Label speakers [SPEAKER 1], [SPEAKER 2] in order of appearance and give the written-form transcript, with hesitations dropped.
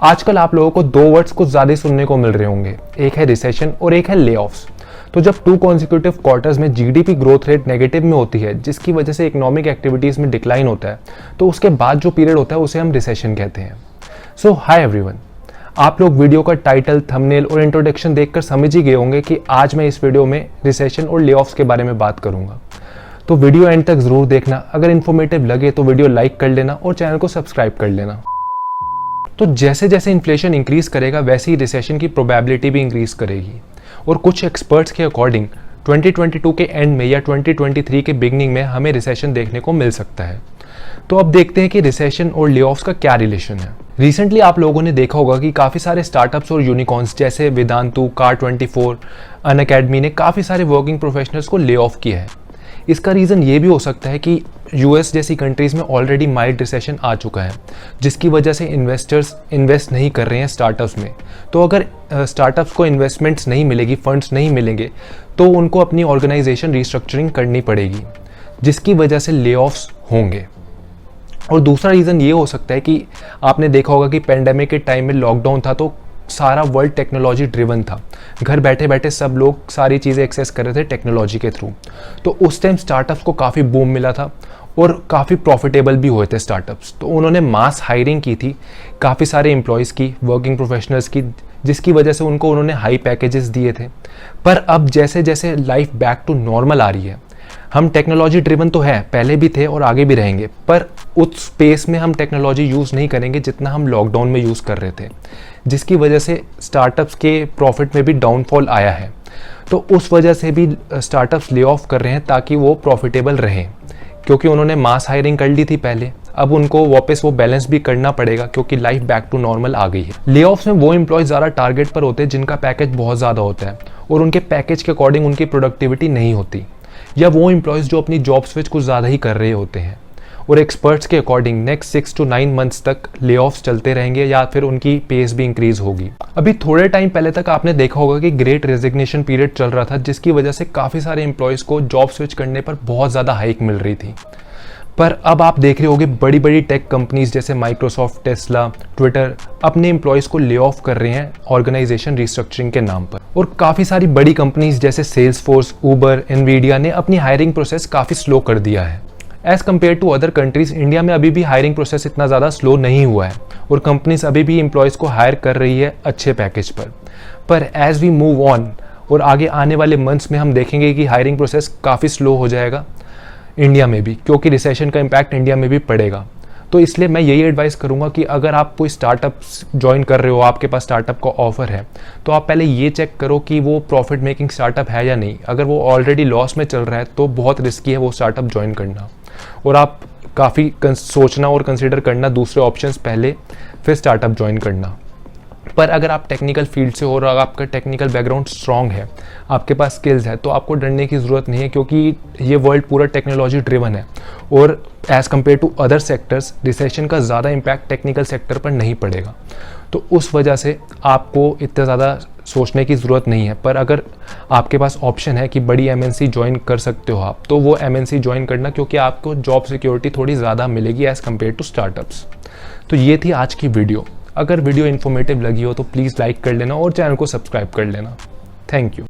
[SPEAKER 1] आजकल आप लोगों को दो वर्ड्स कुछ ज़्यादा सुनने को मिल रहे होंगे, एक है रिसेशन और एक है लेऑफ्स। तो जब 2 कॉन्सिक्यूटिव क्वार्टर्स में जीडीपी ग्रोथ रेट नेगेटिव में होती है, जिसकी वजह से इकोनॉमिक एक्टिविटीज़ में डिक्लाइन होता है, तो उसके बाद जो पीरियड होता है उसे हम रिसेशन कहते हैं। सो हाय एवरीवन, आप लोग वीडियो का टाइटल, थंबनेल और इंट्रोडक्शन देखकर समझ ही गए होंगे कि आज मैं इस वीडियो में रिसेशन और लेऑफ्स के बारे में बात करूंगा। तो वीडियो एंड तक जरूर देखना। अगर इन्फॉर्मेटिव लगे तो वीडियो लाइक कर लेना और चैनल को सब्सक्राइब कर लेना। तो जैसे जैसे इन्फ्लेशन इंक्रीज करेगा वैसे ही रिसेशन की प्रोबेबिलिटी भी इंक्रीज करेगी। और कुछ एक्सपर्ट्स के अकॉर्डिंग 2022 के एंड में या 2023 के बिगनिंग में हमें रिसेशन देखने को मिल सकता है। तो अब देखते हैं कि रिसेशन और लेऑफ्स का क्या रिलेशन है। रिसेंटली आप लोगों ने देखा होगा कि काफ़ी सारे स्टार्टअप्स और यूनिकॉर्न्स जैसे वेदांतु, कार24, अनअकैडमी ने काफ़ी सारे वर्किंग प्रोफेशनल्स को ले ऑफ किया है। इसका रीज़न ये भी हो सकता है कि यूएस जैसी कंट्रीज़ में ऑलरेडी माइल्ड रिसेशन आ चुका है, जिसकी वजह से इन्वेस्टर्स इन्वेस्ट नहीं कर रहे हैं स्टार्टअप्स में। तो अगर स्टार्टअप्स को इन्वेस्टमेंट्स नहीं मिलेगी, फंड्स नहीं मिलेंगे, तो उनको अपनी ऑर्गेनाइजेशन रिस्ट्रक्चरिंग करनी पड़ेगी, जिसकी वजह से ले ऑफ्स होंगे। और दूसरा रीज़न ये हो सकता है कि आपने देखा होगा कि पेंडेमिक के टाइम में लॉकडाउन था, तो सारा वर्ल्ड टेक्नोलॉजी ड्रिवन था। घर बैठे बैठे सब लोग सारी चीज़ें एक्सेस कर रहे थे टेक्नोलॉजी के थ्रू। तो उस टाइम स्टार्टअप्स को काफ़ी बूम मिला था और काफ़ी प्रॉफिटेबल भी हुए थे स्टार्टअप्स। तो उन्होंने मास हायरिंग की थी काफ़ी सारे एम्प्लॉयज़ की, वर्किंग प्रोफेशनल्स की, जिसकी वजह से उन्होंने हाई पैकेजेस दिए थे। पर अब जैसे जैसे लाइफ बैक टू नॉर्मल आ रही है, हम टेक्नोलॉजी ड्रिवन तो है, पहले भी थे और आगे भी रहेंगे, पर उस स्पेस में हम टेक्नोलॉजी यूज़ नहीं करेंगे जितना हम लॉकडाउन में यूज़ कर रहे थे, जिसकी वजह से स्टार्टअप्स के प्रॉफिट में भी डाउनफॉल आया है। तो उस वजह से भी स्टार्टअप्स ले ऑफ कर रहे हैं ताकि वो प्रॉफिटेबल रहें, क्योंकि उन्होंने मास हायरिंग कर ली थी पहले। अब उनको वापस वो बैलेंस भी करना पड़ेगा क्योंकि लाइफ बैक टू नॉर्मल आ गई है। ले ऑफ्स में वो एम्प्लॉय ज़्यादा टारगेट पर होते हैं जिनका पैकेज बहुत ज़्यादा होता है और उनके पैकेज के अकॉर्डिंग उनकी प्रोडक्टिविटी नहीं होती, या वो एम्प्लॉयज़ जो अपनी जॉब स्विच कुछ ज़्यादा ही कर रहे होते हैं। और एक्सपर्ट्स के अकॉर्डिंग नेक्स्ट 6 to 9 मंथ्स तक ले ऑफ्स चलते रहेंगे या फिर उनकी पेस भी इंक्रीज होगी। अभी थोड़े टाइम पहले तक आपने देखा होगा कि ग्रेट रेजिग्नेशन पीरियड चल रहा था, जिसकी वजह से काफ़ी सारे एम्प्लॉयज़ को जॉब स्विच करने पर बहुत ज़्यादा हाइक मिल रही थी। पर अब आप देख रहे होंगे बड़ी बड़ी टेक कंपनीज जैसे माइक्रोसॉफ्ट, टेस्ला, ट्विटर अपने एम्प्लॉयज़ को ले ऑफ कर रहे हैं ऑर्गेनाइजेशन रिस्ट्रक्चरिंग के नाम पर। और काफ़ी सारी बड़ी कंपनीज जैसे सेल्सफोर्स, उबर, एनवीडिया ने अपनी हायरिंग प्रोसेस काफ़ी स्लो कर दिया है। As compare to other countries, India में अभी भी हायरिंग प्रोसेस इतना ज़्यादा स्लो नहीं हुआ है और कंपनीज अभी भी एम्प्लॉयज़ को हायर कर रही है अच्छे पैकेज पर एज़ वी मूव ऑन और आगे आने वाले मंथ्स में हम देखेंगे कि हायरिंग प्रोसेस काफ़ी स्लो हो जाएगा इंडिया में भी, क्योंकि रिसेशन का इम्पैक्ट इंडिया में भी पड़ेगा। तो इसलिए मैं यही एडवाइस करूंगा कि अगर आप कोई स्टार्टअप ज्वाइन कर रहे हो, आपके पास स्टार्टअप का ऑफर है, तो आप पहले ये चेक करो कि वो प्रॉफिट मेकिंग स्टार्टअप है या नहीं। अगर वो ऑलरेडी लॉस में चल रहा है तो बहुत रिस्की है वो स्टार्टअप ज्वाइन करना, और आप काफ़ी सोचना और कंसिडर करना दूसरे ऑप्शंस पहले, फिर स्टार्टअप ज्वाइन करना। पर अगर आप टेक्निकल फील्ड से हो और आपका टेक्निकल बैकग्राउंड स्ट्रॉन्ग है, आपके पास स्किल्स है, तो आपको डरने की ज़रूरत नहीं है, क्योंकि ये वर्ल्ड पूरा टेक्नोलॉजी ड्रिवन है और as compare to other sectors recession का ज़्यादा इम्पैक्ट टेक्निकल सेक्टर पर नहीं पड़ेगा। तो उस वजह से आपको इतना ज़्यादा सोचने की ज़रूरत नहीं है। पर अगर आपके पास ऑप्शन है कि बड़ी एमएनसी ज्वाइन कर सकते हो आप, तो वो एमएनसी ज्वाइन करना, क्योंकि आपको जॉब सिक्योरिटी थोड़ी ज़्यादा मिलेगी एज़ कम्पेयर टू स्टार्टअप्स। तो ये थी आज की वीडियो। अगर वीडियो इन्फॉर्मेटिव लगी हो तो प्लीज़ लाइक कर लेना और चैनल को सब्सक्राइब कर लेना। Thank you.